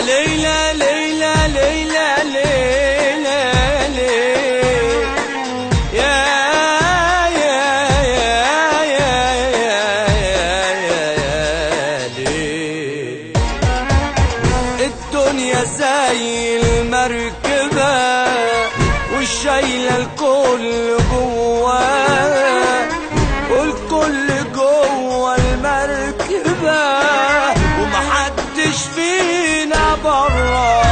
ليلى ليلى ليلى ليلى ليلى يا ليل. الدنيا زي المركبة والشايلة الكل جواها، والكل جوا المركبة ومحدش فينا برا.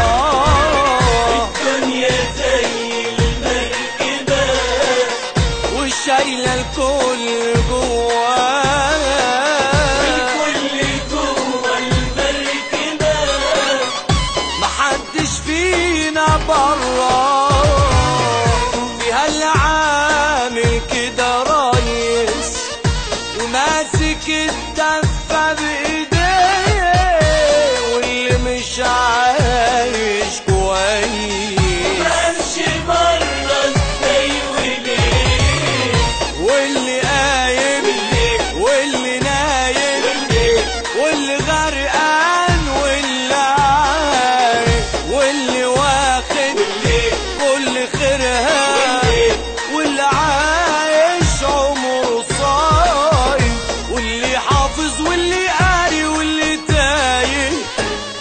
الدنيا زي المركبة والشايلة الكل جواها، والكل جوا المركبة محدش فينا برا. فيها اللي عامل كده رايس وماسك الدفة بإيديه، واللي مش عايش كويس ماشي برا ازاي وليه، واللي قايم واللي نايم واللي غرقان واللي عايش واللي واخد كل خيرها واللي عايش عمره صايم واللي حافظ واللي قاري واللي تايه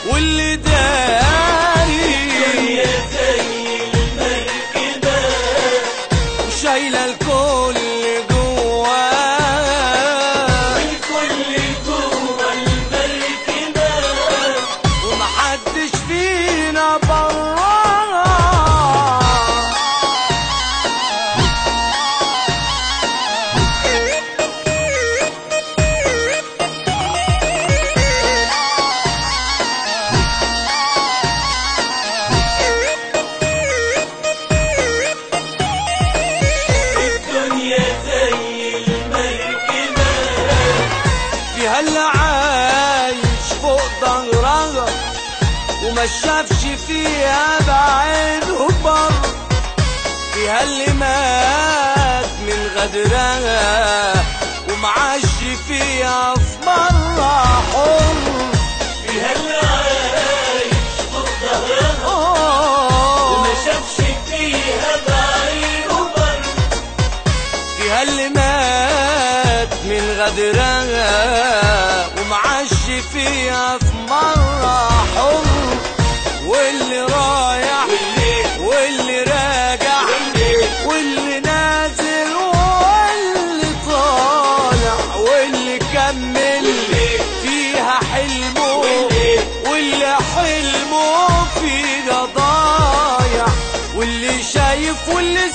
واللي داري. الدنيا زي المركبة وشايلة الكل جواها، والكل جوا المركبة ومحدش فينا براها. الدنيا زي المركبة فيها اللي عايش فوق ظهرها وما شافش فيها بعينه بر، فيها اللي مات من غدرها ومعاش فيها في مرة حر. فيها اللي عايش فوق ظهرها وما شافش فيها بعينه بر، فيها اللي مات من غدرها ومعاش فيها في مرة حر، واللي رايح واللي راجع واللي نازل واللي طالع واللي كمل فيها حلمه واللي حلمه فيها ضايع واللي شايف واللي